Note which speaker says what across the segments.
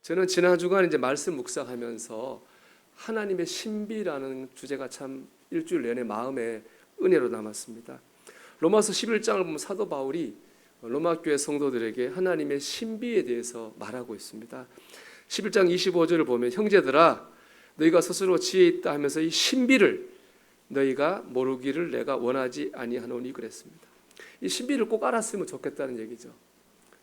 Speaker 1: 저는 지난 주간 이제 말씀 묵상하면서 하나님의 신비라는 주제가 참 일주일 내내 마음에 은혜로 남았습니다. 로마서 11장을 보면 사도 바울이 로마 교회 성도들에게 하나님의 신비에 대해서 말하고 있습니다. 11장 25절을 보면 형제들아 너희가 스스로 지혜 있다 하면서 이 신비를 너희가 모르기를 내가 원하지 아니하노니 그랬습니다. 이 신비를 꼭 알았으면 좋겠다는 얘기죠.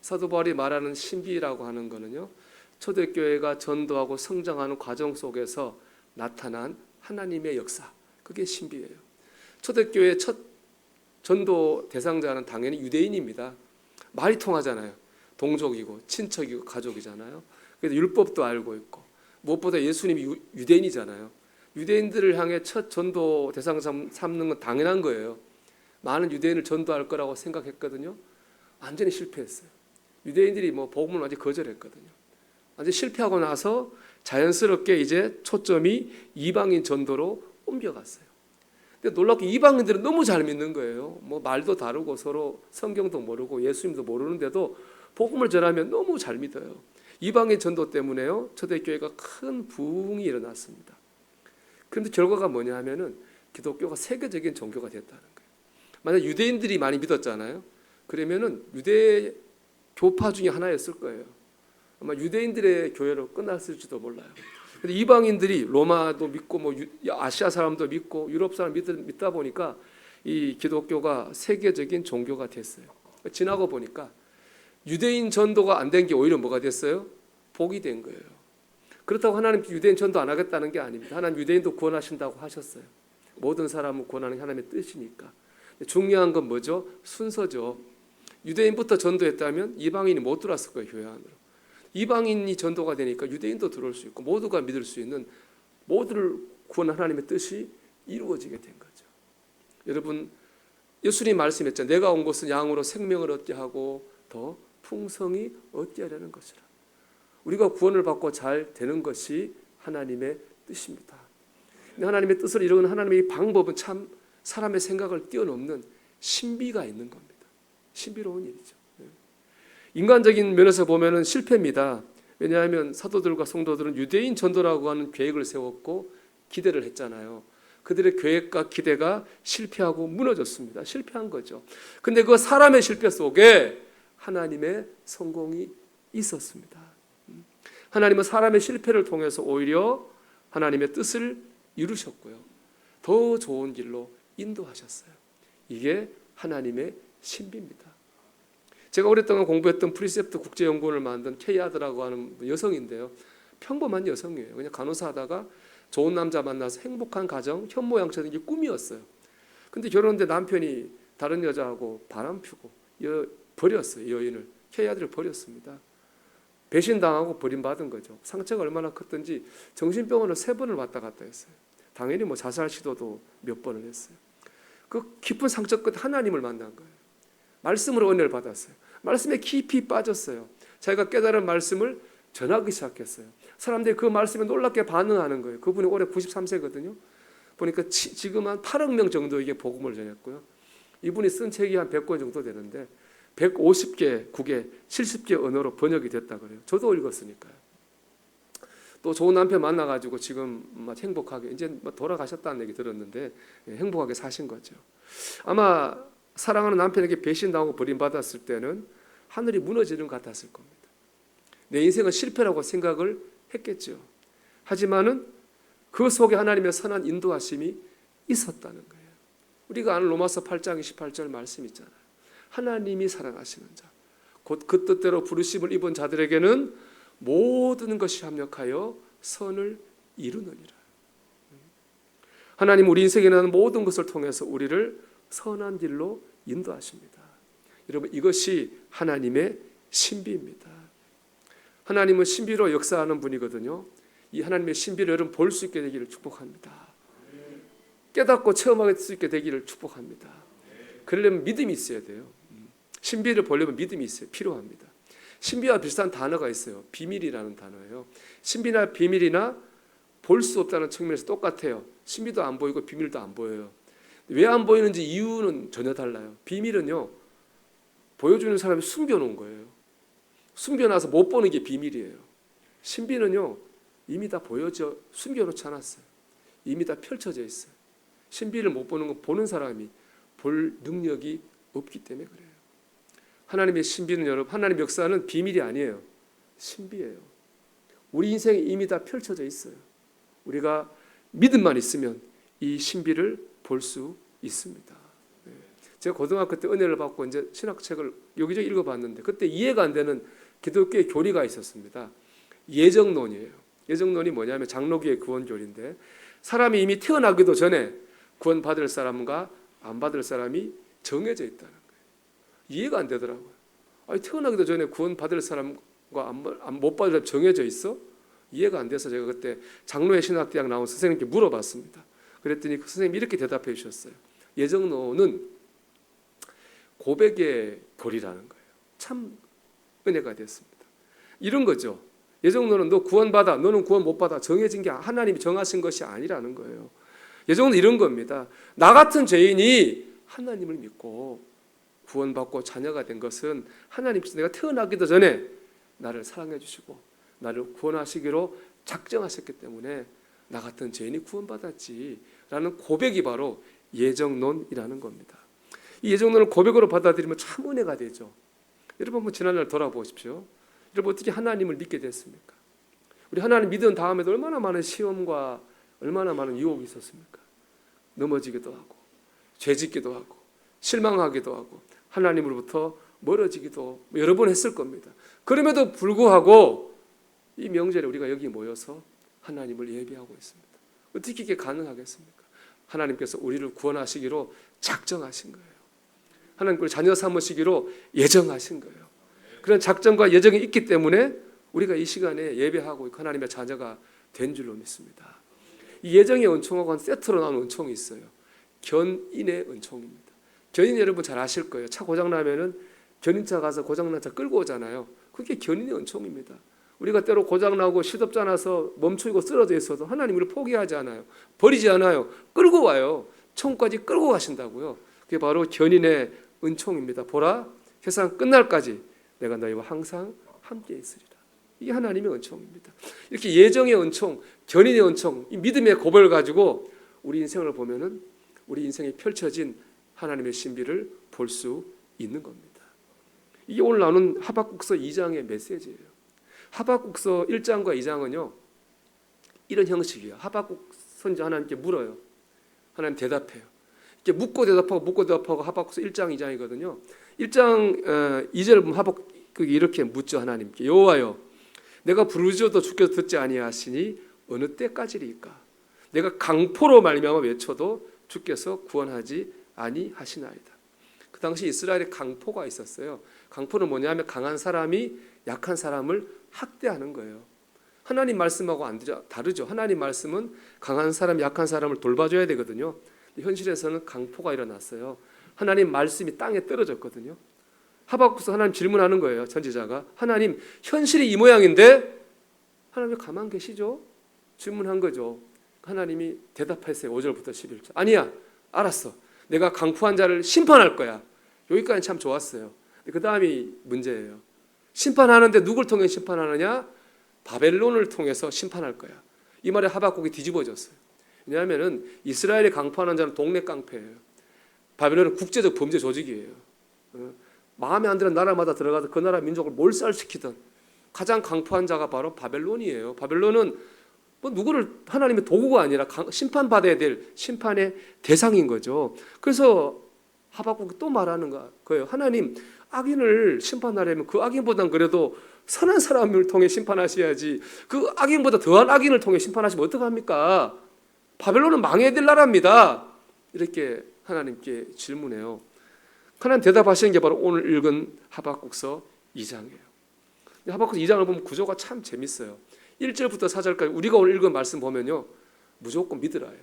Speaker 1: 사도 바울이 말하는 신비라고 하는 거는요, 초대교회가 전도하고 성장하는 과정 속에서 나타난 하나님의 역사, 그게 신비예요. 초대교회의 첫 전도 대상자는 당연히 유대인입니다. 말이 통하잖아요. 동족이고 친척이고 가족이잖아요. 그래서 율법도 알고 있고 무엇보다 예수님이 유대인이잖아요. 유대인들을 향해 첫 전도 대상자 삼는 건 당연한 거예요. 많은 유대인을 전도할 거라고 생각했거든요. 완전히 실패했어요. 유대인들이 복음을 완전히 거절했거든요. 완전히 실패하고 나서 자연스럽게 이제 초점이 이방인 전도로 옮겨갔어요. 근데 놀랍게 이방인들은 너무 잘 믿는 거예요. 말도 다르고 서로 성경도 모르고 예수님도 모르는데도 복음을 전하면 너무 잘 믿어요. 이방인 전도 때문에요, 초대교회가 큰 부흥이 일어났습니다. 그런데 결과가 뭐냐 하면은 기독교가 세계적인 종교가 됐다는 거예요. 만약 유대인들이 많이 믿었잖아요. 그러면은 유대 교파 중에 하나였을 거예요. 아마 유대인들의 교회로 끝났을지도 몰라요. 근데 이방인들이 로마도 믿고 아시아 사람도 믿고 유럽 사람 믿다 보니까 이 기독교가 세계적인 종교가 됐어요. 지나고 보니까 유대인 전도가 안 된 게 오히려 뭐가 됐어요? 복이 된 거예요. 그렇다고 하나님 유대인 전도 안 하겠다는 게 아닙니다. 하나님 유대인도 구원하신다고 하셨어요. 모든 사람을 구원하는 하나님의 뜻이니까. 중요한 건 뭐죠? 순서죠. 유대인부터 전도했다면 이방인이 못 들어왔을 거예요, 교회 안으로. 이방인이 전도가 되니까 유대인도 들어올 수 있고 모두가 믿을 수 있는, 모두를 구원하는 하나님의 뜻이 이루어지게 된 거죠. 여러분, 예수님 말씀했죠. 내가 온 것은 양으로 생명을 얻게 하고 더 풍성히 얻게 하려는 것이라. 우리가 구원을 받고 잘 되는 것이 하나님의 뜻입니다. 하나님의 뜻을 이루는 하나님의 이 방법은 참 사람의 생각을 뛰어넘는 신비가 있는 겁니다. 신비로운 일이죠. 인간적인 면에서 보면은 실패입니다. 왜냐하면 사도들과 성도들은 유대인 전도라고 하는 계획을 세웠고 기대를 했잖아요. 그들의 계획과 기대가 실패하고 무너졌습니다. 실패한 거죠. 근데 그 사람의 실패 속에 하나님의 성공이 있었습니다. 하나님은 사람의 실패를 통해서 오히려 하나님의 뜻을 이루셨고요. 더 좋은 길로 인도하셨어요. 이게 하나님의 신비입니다. 제가 오랫동안 공부했던 프리셉트 국제연구원을 만든 케이아드라고 하는 여성인데요. 평범한 여성이에요. 그냥 간호사 하다가 좋은 남자 만나서 행복한 가정, 현모양처럼 이게 꿈이었어요. 근데 결혼했는데 남편이 다른 여자하고 바람 피고 버렸어요. 여인을. 케이아드를 버렸습니다. 배신당하고 버림받은 거죠. 상처가 얼마나 컸던지 정신병원을 3번을 왔다 갔다 했어요. 당연히 자살 시도도 몇 번을 했어요. 그 깊은 상처 끝에 하나님을 만난 거예요. 말씀으로 은혜를 받았어요. 말씀에 깊이 빠졌어요. 자기가 깨달은 말씀을 전하기 시작했어요. 사람들이 그 말씀에 놀랍게 반응하는 거예요. 그분이 올해 93세거든요. 보니까 지금 한 8억 명 정도에게 복음을 전했고요. 이분이 쓴 책이 한 100권 정도 되는데 150개 국에 70개 언어로 번역이 됐다 그래요. 저도 읽었으니까요. 또 좋은 남편 만나가지고 지금 행복하게 이제 돌아가셨다는 얘기 들었는데 행복하게 사신 거죠. 아마 사랑하는 남편에게 배신당하고 버림받았을 때는 하늘이 무너지는 것 같았을 겁니다. 내 인생은 실패라고 생각을 했겠죠. 하지만은 그 속에 하나님의 선한 인도하심이 있었다는 거예요. 우리가 아는 로마서 8장 28절 말씀 있잖아요. 하나님이 사랑하시는 자, 곧 그 뜻대로 부르심을 입은 자들에게는 모든 것이 합력하여 선을 이루느니라. 하나님 우리 인생에 나는 모든 것을 통해서 우리를 선한 길로 인도하십니다. 여러분, 이것이 하나님의 신비입니다. 하나님은 신비로 역사하는 분이거든요. 이 하나님의 신비를 여러분 볼 수 있게 되기를 축복합니다. 깨닫고 체험할 수 있게 되기를 축복합니다. 그러려면 믿음이 있어야 돼요. 신비를 보려면 믿음이 있어요. 필요합니다. 신비와 비슷한 단어가 있어요. 비밀이라는 단어예요. 신비나 비밀이나 볼 수 없다는 측면에서 똑같아요. 신비도 안 보이고 비밀도 안 보여요. 왜 안 보이는지 이유는 전혀 달라요. 비밀은요, 보여주는 사람이 숨겨놓은 거예요. 숨겨놔서 못 보는 게 비밀이에요. 신비는요 이미 다 보여져 숨겨놓지 않았어요. 이미 다 펼쳐져 있어요. 신비를 못 보는 건 보는 사람이 볼 능력이 없기 때문에 그래요. 하나님의 신비는 여러분, 하나님의 역사는 비밀이 아니에요. 신비예요. 우리 인생에 이미 다 펼쳐져 있어요. 우리가 믿음만 있으면 이 신비를 볼 수 있습니다. 제가 고등학교 때 은혜를 받고 이제 신학책을 여기저기 읽어봤는데 그때 이해가 안 되는 기독교의 교리가 있었습니다. 예정론이에요. 예정론이 뭐냐면 장로교의 구원교리인데 사람이 이미 태어나기도 전에 구원받을 사람과 안 받을 사람이 정해져 있다는 거예요. 이해가 안 되더라고요. 아니, 태어나기도 전에 구원받을 사람과 못 받을 사람 정해져 있어? 이해가 안 돼서 제가 그때 장로의 신학대학 나온 선생님께 물어봤습니다. 그랬더니 그 선생님이 이렇게 대답해 주셨어요. 예정론은 고백의 교리라는 거예요. 참 은혜가 됐습니다. 이런 거죠. 예정론은 너 구원받아, 너는 구원 못 받아 정해진 게 하나님이 정하신 것이 아니라는 거예요. 예정론은 이런 겁니다. 나 같은 죄인이 하나님을 믿고 구원받고 자녀가 된 것은 하나님께서 내가 태어나기도 전에 나를 사랑해 주시고 나를 구원하시기로 작정하셨기 때문에 나 같은 죄인이 구원받았지라는 고백이 바로 예정론이라는 겁니다. 이 예정론을 고백으로 받아들이면 참 은혜가 되죠. 여러분 한번 지난날 돌아보십시오. 여러분 어떻게 하나님을 믿게 됐습니까? 우리 하나님 믿은 다음에도 얼마나 많은 시험과 얼마나 많은 유혹이 있었습니까? 넘어지기도 하고 죄짓기도 하고 실망하기도 하고 하나님으로부터 멀어지기도 여러 번 했을 겁니다. 그럼에도 불구하고 이 명절에 우리가 여기 모여서 하나님을 예배하고 있습니다. 어떻게 이게 가능하겠습니까? 하나님께서 우리를 구원하시기로 작정하신 거예요. 하나님께서 자녀 삼으시기로 예정하신 거예요. 그런 작정과 예정이 있기 때문에 우리가 이 시간에 예배하고 하나님의 자녀가 된 줄로 믿습니다. 이 예정의 은총하고 한 세트로 나온 은총이 있어요. 견인의 은총입니다. 견인 여러분 잘 아실 거예요. 차 고장나면은 견인차 가서 고장난 차 끌고 오잖아요. 그게 견인의 은총입니다. 우리가 때로 고장나고 시덥지 않아서 멈추고 쓰러져 있어도 하나님 우리를 포기하지 않아요. 버리지 않아요. 끌고 와요. 천국까지 끌고 가신다고요. 그게 바로 견인의 은총입니다. 보라, 세상 끝날까지 내가 너희와 항상 함께 있으리라. 이게 하나님의 은총입니다. 이렇게 예정의 은총, 견인의 은총, 이 믿음의 고백을 가지고 우리 인생을 보면은 우리 인생에 펼쳐진 하나님의 신비를 볼 수 있는 겁니다. 이게 오늘 나오는 하박국서 2장의 메시지예요. 하박국서 1장과 2장은요 이런 형식이에요. 하박국 선지 하나님께 물어요. 하나님 대답해요. 이렇게 묻고 대답하고 하박국서 1장 2장이거든요. 1장 2절 보면 하박국이 이렇게 묻죠. 하나님께 여호와여 내가 부르짖어도 주께서 듣지 아니하시니 어느 때까지리까? 내가 강포로 말미암아 외쳐도 주께서 구원하지 아니하시나이다. 그 당시 이스라엘에 강포가 있었어요. 강포는 뭐냐면 강한 사람이 약한 사람을 학대하는 거예요. 하나님 말씀하고 다르죠. 하나님 말씀은 강한 사람, 약한 사람을 돌봐줘야 되거든요. 현실에서는 강포가 일어났어요. 하나님 말씀이 땅에 떨어졌거든요. 하박국서 하나님 질문하는 거예요. 선지자가 하나님 현실이 이 모양인데 하나님 왜 가만 계시죠? 질문한 거죠. 하나님이 대답했어요. 5절부터 11절. 아니야, 알았어. 내가 강포한 자를 심판할 거야. 여기까지 참 좋았어요. 그 다음이 문제예요. 심판하는데 누굴 통해 심판하느냐? 바벨론을 통해서 심판할 거야. 이 말에 하박국이 뒤집어졌어요. 왜냐하면 이스라엘이 강포하는 자는 동네 깡패예요. 바벨론은 국제적 범죄 조직이에요. 마음에 안 드는 나라마다 들어가서 그 나라 민족을 몰살시키던 가장 강포한 자가 바로 바벨론이에요. 바벨론은 뭐 누구를 하나님의 도구가 아니라 심판받아야 될 심판의 대상인 거죠. 그래서 하박국이 또 말하는 거예요. 하나님 악인을 심판하려면 그 악인보단 그래도 선한 사람을 통해 심판하셔야지 그 악인보다 더한 악인을 통해 심판하시면 어떡합니까? 바벨론은 망해야 될 나라입니다. 이렇게 하나님께 질문해요. 하나님 대답하시는 게 바로 오늘 읽은 하박국서 2장이에요. 하박국서 2장을 보면 구조가 참 재밌어요. 1절부터 4절까지 우리가 오늘 읽은 말씀 보면요 무조건 믿으라 해요.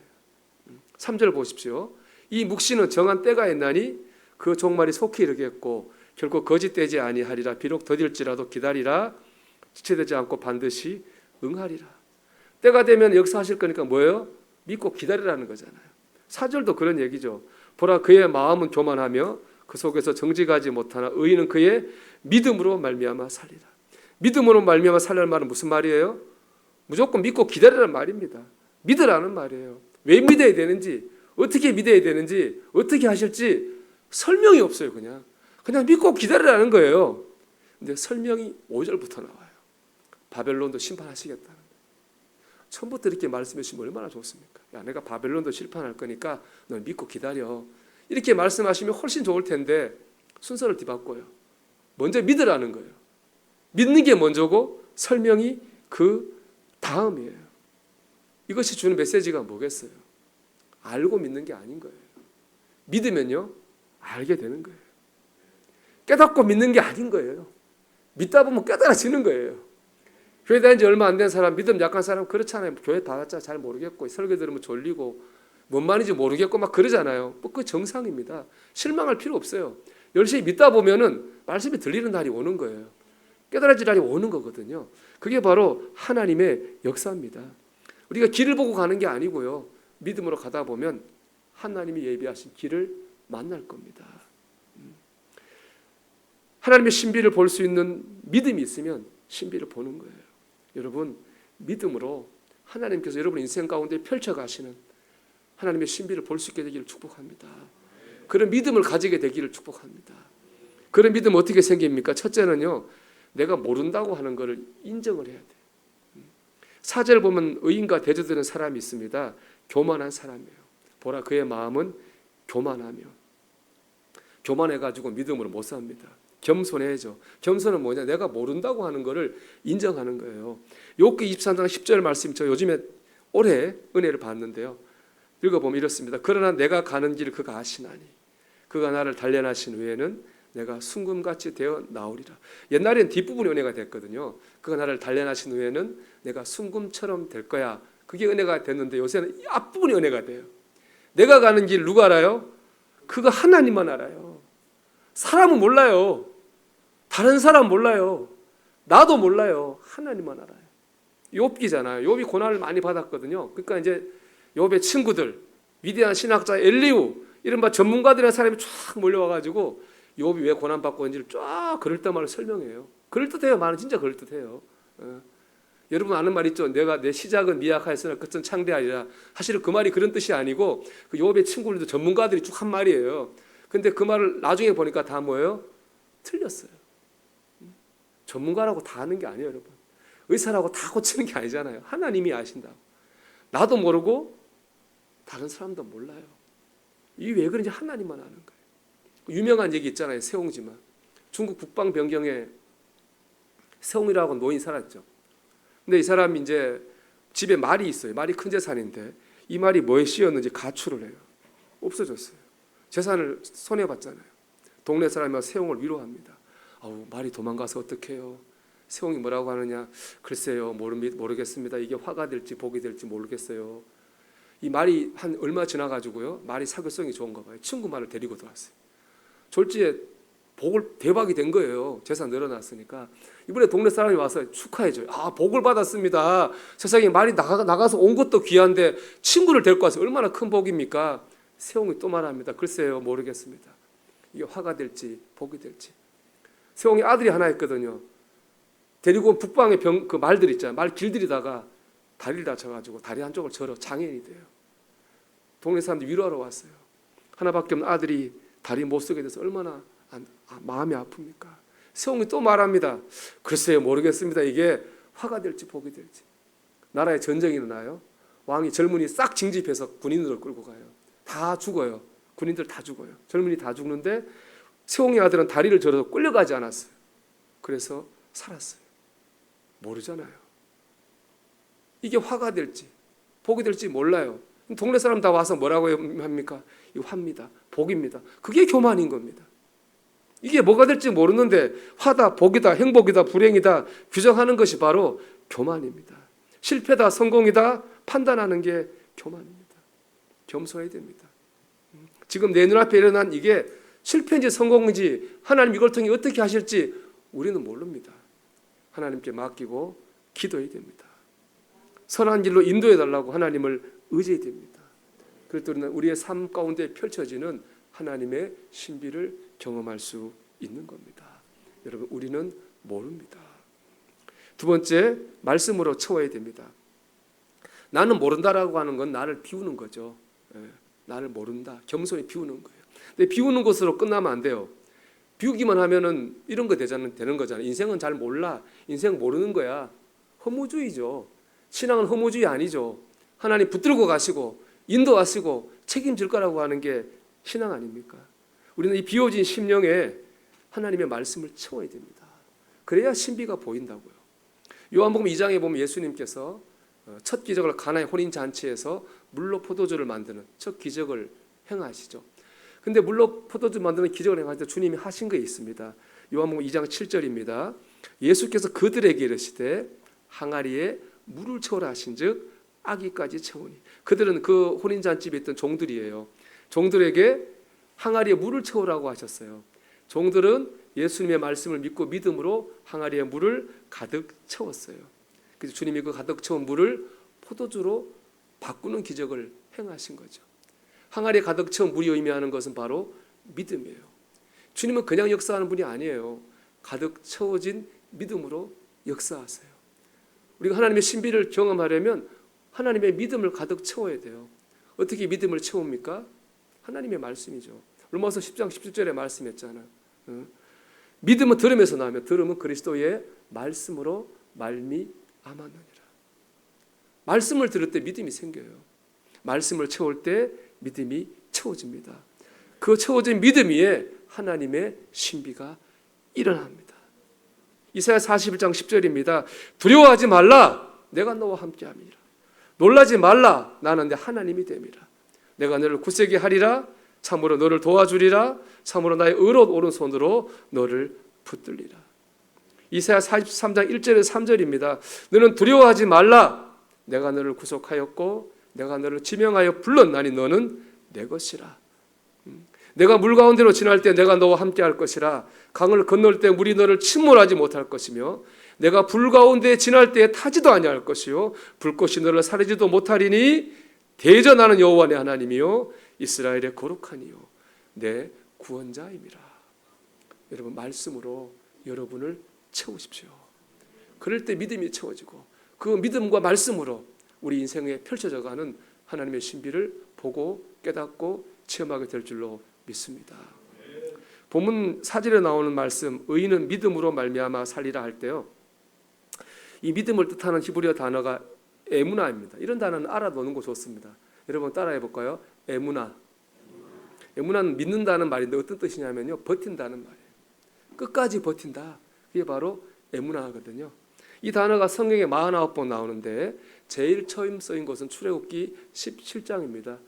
Speaker 1: 3절 보십시오. 이 묵시는 정한 때가 있나니 그 종말이 속히 이르겠고 결코 거짓되지 아니하리라. 비록 더딜지라도 기다리라. 지체되지 않고 반드시 응하리라. 때가 되면 역사하실 거니까 뭐예요? 믿고 기다리라는 거잖아요. 4절도 그런 얘기죠. 보라 그의 마음은 교만하며 그 속에서 정직하지 못하나 의인은 그의 믿음으로 말미암아 살리라. 믿음으로 말미암아 살라는 말은 무슨 말이에요? 무조건 믿고 기다리라는 말입니다. 믿으라는 말이에요. 왜 믿어야 되는지, 어떻게 믿어야 되는지, 어떻게 하실지 설명이 없어요. 그냥 믿고 기다리라는 거예요. 근데 설명이 5절부터 나와요. 바벨론도 심판하시겠다는 거예요. 처음부터 이렇게 말씀해 주시면 얼마나 좋습니까? 야, 내가 바벨론도 심판할 거니까 넌 믿고 기다려. 이렇게 말씀하시면 훨씬 좋을 텐데 순서를 뒤바꿔요. 먼저 믿으라는 거예요. 믿는 게 먼저고 설명이 그 다음이에요. 이것이 주는 메시지가 뭐겠어요? 알고 믿는 게 아닌 거예요. 믿으면요, 알게 되는 거예요. 깨닫고 믿는 게 아닌 거예요. 믿다 보면 깨달아지는 거예요. 교회 다닌 지 얼마 안 된 사람, 믿음 약한 사람 그렇잖아요. 교회 받았자 잘 모르겠고 설교 들으면 졸리고 뭔 말인지 모르겠고 막 그러잖아요. 그 정상입니다. 실망할 필요 없어요. 열심히 믿다 보면은 말씀이 들리는 날이 오는 거예요. 깨달아질 날이 오는 거거든요. 그게 바로 하나님의 역사입니다. 우리가 길을 보고 가는 게 아니고요. 믿음으로 가다 보면 하나님이 예비하신 길을 만날 겁니다. 하나님의 신비를 볼 수 있는 믿음이 있으면 신비를 보는 거예요. 여러분, 믿음으로 하나님께서 여러분 인생 가운데 펼쳐가시는 하나님의 신비를 볼 수 있게 되기를 축복합니다. 그런 믿음을 가지게 되기를 축복합니다. 그런 믿음 어떻게 생깁니까? 첫째는요, 내가 모른다고 하는 것을 인정을 해야 돼요. 4절 보면 의인과 대조되는 사람이 있습니다. 교만한 사람이에요. 보라, 그의 마음은 교만하며, 교만해가지고 믿음으로 못 삽니다. 겸손해야죠. 겸손은 뭐냐? 내가 모른다고 하는 것을 인정하는 거예요. 욥기 23장 10절 말씀, 저 요즘에 올해 은혜를 받는데요. 읽어보면 이렇습니다. 그러나 내가 가는 길 그가 아시나니 그가 나를 단련하신 후에는 내가 순금같이 되어 나오리라. 옛날엔 뒷부분이 은혜가 됐거든요. 그가 나를 단련하신 후에는 내가 순금처럼 될 거야. 그게 은혜가 됐는데 요새는 이 앞부분이 은혜가 돼요. 내가 가는 길 누가 알아요? 그가 하나님만 알아요. 사람은 몰라요. 다른 사람 몰라요. 나도 몰라요. 하나님만 알아요. 욥기잖아요. 욥이 고난을 많이 받았거든요. 그러니까 이제 욥의 친구들, 위대한 신학자 엘리후, 이른바 전문가들이라는 사람이 쫙 몰려와가지고 욥이 왜 고난받고 있는지를 쫙 그럴듯한 말을 설명해요. 그럴듯해요. 말은 진짜 그럴듯해요. 여러분 아는 말 있죠. 내 시작은 미약하였으나 끝은 창대하리라. 사실은 그 말이 그런 뜻이 아니고 그 욥의 친구들도 전문가들이 쭉 한 말이에요. 근데 그 말을 나중에 보니까 다 뭐예요? 틀렸어요. 전문가라고 다 아는 게 아니에요, 여러분. 의사라고 다 고치는 게 아니잖아요. 하나님이 아신다고. 나도 모르고 다른 사람도 몰라요. 이게 왜 그런지 하나님만 아는 거예요. 유명한 얘기 있잖아요. 세옹지마. 중국 국방 변경에 세옹이라고 노인 살았죠. 근데 이 사람이 이제 집에 말이 있어요. 말이 큰 재산인데 이 말이 뭐에 씌었는지 가출을 해요. 없어졌어요. 재산을 손해봤잖아요. 동네 사람이 세옹을 위로합니다. 아우, 말이 도망가서 어떡해요. 세옹이 뭐라고 하느냐. 글쎄요, 모르겠습니다. 이게 화가 될지 복이 될지 모르겠어요. 이 말이 한 얼마 지나가지고요, 말이 사교성이 좋은가 봐요. 친구 말을 데리고 들어왔어요. 졸지에 복을 대박이 된 거예요. 재산 늘어났으니까. 이번에 동네 사람이 와서 축하해줘요. 아, 복을 받았습니다. 세상에 말이 나가서 온 것도 귀한데 친구를 데리고 와서 얼마나 큰 복입니까? 세옹이 또 말합니다. 글쎄요, 모르겠습니다. 이게 화가 될지 복이 될지. 세옹이 아들이 하나 있거든요. 데리고 온 북방의 그 말들 있잖아요. 말 길들이다가 다리를 다쳐가지고 다리 한쪽을 절어 장애인이 돼요. 동네 사람들이 위로하러 왔어요. 하나밖에 없는 아들이 다리 못 쓰게 돼서 얼마나 마음이 아픕니까? 세옹이 또 말합니다. 글쎄요, 모르겠습니다. 이게 화가 될지 복이 될지. 나라에 전쟁이 일어나요. 왕이 젊은이 싹 징집해서 군인으로 끌고 가요. 다 죽어요. 군인들 다 죽어요. 젊은이 다 죽는데 세옹이 아들은 다리를 절어서 끌려가지 않았어요. 그래서 살았어요. 모르잖아요. 이게 화가 될지 복이 될지 몰라요. 동네 사람 다 와서 뭐라고 합니까? 이거 화입니다. 복입니다. 그게 교만인 겁니다. 이게 뭐가 될지 모르는데 화다, 복이다, 행복이다, 불행이다 규정하는 것이 바로 교만입니다. 실패다, 성공이다 판단하는 게 교만입니다. 겸손해야 됩니다. 지금 내 눈앞에 일어난 이게 실패인지 성공인지 하나님 이걸 통해 어떻게 하실지 우리는 모릅니다. 하나님께 맡기고 기도해야 됩니다. 선한 길로 인도해 달라고 하나님을 의지해야 됩니다. 그럴 때 우리는 우리의 삶 가운데 펼쳐지는 하나님의 신비를 경험할 수 있는 겁니다. 여러분, 우리는 모릅니다. 두 번째, 말씀으로 채워야 됩니다. 나는 모른다라고 하는 건 나를 비우는 거죠. 나를 모른다, 겸손히 비우는 거예요. 근데 비우는 것으로 끝나면 안 돼요. 비우기만 하면은 이런 거 되는 거잖아요. 인생은 잘 몰라, 인생 모르는 거야. 허무주의죠. 신앙은 허무주의 아니죠. 하나님 붙들고 가시고 인도하시고 책임질 거라고 하는 게 신앙 아닙니까? 우리는 이 비워진 심령에 하나님의 말씀을 채워야 됩니다. 그래야 신비가 보인다고요. 요한복음 2장에 보면 예수님께서 첫 기적을 가나의 혼인잔치에서 물로 포도주를 만드는 첫 기적을 행하시죠. 근데 물로 포도주 만드는 기적을 행할 때 주님이 하신 게 있습니다. 요한복음 2장 7절입니다. 예수께서 그들에게 이르시되 항아리에 물을 채우라 하신즉 아기까지 채우니. 그들은 그 혼인잔치에 있던 종들이에요. 종들에게 항아리에 물을 채우라고 하셨어요. 종들은 예수님의 말씀을 믿고 믿음으로 항아리에 물을 가득 채웠어요. 그래서 주님이 그 가득 채운 물을 포도주로 바꾸는 기적을 행하신 거죠. 항아리에 가득 채운 물이 의미하는 것은 바로 믿음이에요. 주님은 그냥 역사하는 분이 아니에요. 가득 채워진 믿음으로 역사하세요. 우리가 하나님의 신비를 경험하려면 하나님의 믿음을 가득 채워야 돼요. 어떻게 믿음을 채웁니까? 하나님의 말씀이죠. 로마서 10장 17절에 말씀했잖아요. 믿음은 들음에서 나오며 들음은 그리스도의 말씀으로 말미암았느니라. 말씀을 들을 때 믿음이 생겨요. 말씀을 채울 때 믿음이 채워집니다. 그 채워진 믿음 위에 하나님의 신비가 일어납니다. 이사야 41장 10절입니다. 두려워하지 말라, 내가 너와 함께함이라. 놀라지 말라, 나는 내 하나님이 됨이라. 내가 너를 굳세게 하리라. 참으로 너를 도와주리라. 참으로 나의 의로운 오른손으로 너를 붙들리라. 이사야 43장 1절에서 3절입니다. 너는 두려워하지 말라, 내가 너를 구속하였고 내가 너를 지명하여 불렀나니 너는 내 것이라. 내가 물 가운데로 지날 때 내가 너와 함께 할 것이라. 강을 건널 때 물이 너를 침몰하지 못할 것이며 내가 불 가운데 지날 때 타지도 아니할 것이요 불꽃이 너를 사르지도 못하리니 대저 나는 여호와 내 하나님이요 이스라엘의 거룩하니요 내 구원자임이라. 여러분, 말씀으로 여러분을 채우십시오. 그럴 때 믿음이 채워지고 그 믿음과 말씀으로 우리 인생에 펼쳐져가는 하나님의 신비를 보고 깨닫고 체험하게 될 줄로 믿습니다. 본문 4절에 나오는 말씀, 의인은 믿음으로 말미암아 살리라 할 때요, 이 믿음을 뜻하는 히브리어 단어가 에무나입니다. 이런 단어는 알아두는 거 좋습니다. 여러분 따라해 볼까요? 에무나. 에무나는 믿는다는 말인데 어떤 뜻이냐면요, 버틴다는 말이에요. 끝까지 버틴다. 그게 바로 에무나거든요. 이 단어가 성경에 49번 나오는데 제일 처음 쓰인 것은 출애굽기 17장입니다.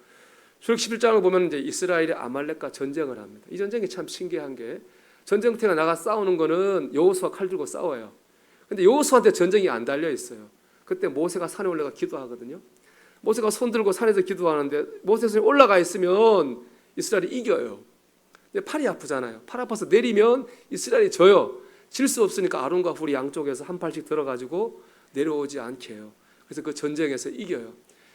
Speaker 1: 출애굽기 11장을 보면 이제 이스라엘이 아말렉과 전쟁을 합니다. 이 전쟁이 참 신기한 게, 전쟁터에 나가 싸우는 거는 여호수아 칼 들고 싸워요. 근데 여호수아한테 전쟁이 안 달려 있어요. 그때 모세가 산에 올라가 기도하거든요. 모세가 손 들고 산에서 기도하는데 모세 손이 올라가 있으면 이스라엘이 이겨요. 근데 팔이 아프잖아요. 팔 아파서 내리면 이스라엘이 져요. 질 수 없으니까 아론과 훌이 양쪽에서 한 팔씩 들어가지고 내려오지 않게 해요. 그래서 그 전쟁에서 이겨요.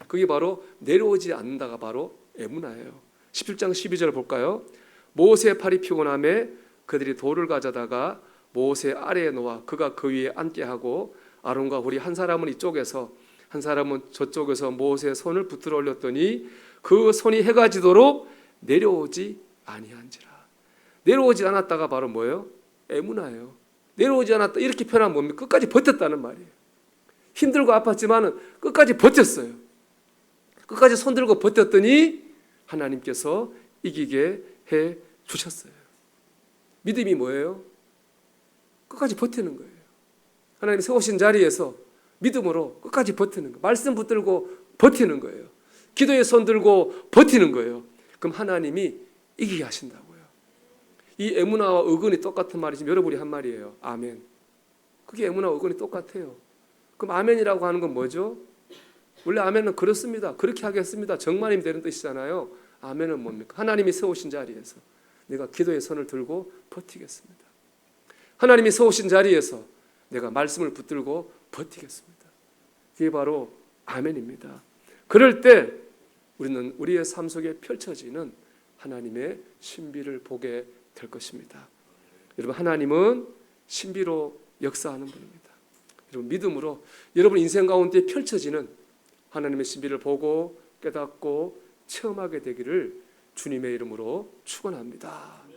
Speaker 1: 그게 바로 내려오지 않는다가 바로 에무나예요. 17장 12절 볼까요? 모세의 팔이 피곤함에 그들이 돌을 가져다가 모세 아래에 놓아 그가 그 위에 앉게 하고 아론과 훌이 한 사람은 이쪽에서 한 사람은 저쪽에서 모세의 손을 붙들어 올렸더니 그 손이 해가 지도록 내려오지 아니한지라. 내려오지 않았다가 바로 뭐예요? 에무나예요. 내려오지 않았다, 이렇게 표현하면 뭡니까? 끝까지 버텼다는 말이에요. 힘들고 아팠지만 끝까지 버텼어요. 끝까지 손 들고 버텼더니 하나님께서 이기게 해 주셨어요. 믿음이 뭐예요? 끝까지 버티는 거예요. 하나님 세우신 자리에서 믿음으로 끝까지 버티는 거예요. 말씀 붙들고 버티는 거예요. 기도에 손 들고 버티는 거예요. 그럼 하나님이 이기게 하신다고요. 이 에무나와 의건이 똑같은 말이 지금 여러분이 한 말이에요. 아멘. 그게 에무나와 의건이 똑같아요. 그럼 아멘이라고 하는 건 뭐죠? 원래 아멘은 그렇습니다. 그렇게 하겠습니다. 정말이 되는 뜻이잖아요. 아멘은 뭡니까? 하나님이 세우신 자리에서 내가 기도의 손을 들고 버티겠습니다. 하나님이 세우신 자리에서 내가 말씀을 붙들고 버티겠습니다. 그게 바로 아멘입니다. 그럴 때 우리는 우리의 삶 속에 펼쳐지는 하나님의 신비를 보게 될 것입니다. 여러분, 하나님은 신비로 역사하는 분입니다. 여러분 믿음으로 여러분 인생 가운데 펼쳐지는 하나님의 신비를 보고 깨닫고 체험하게 되기를 주님의 이름으로 축원합니다.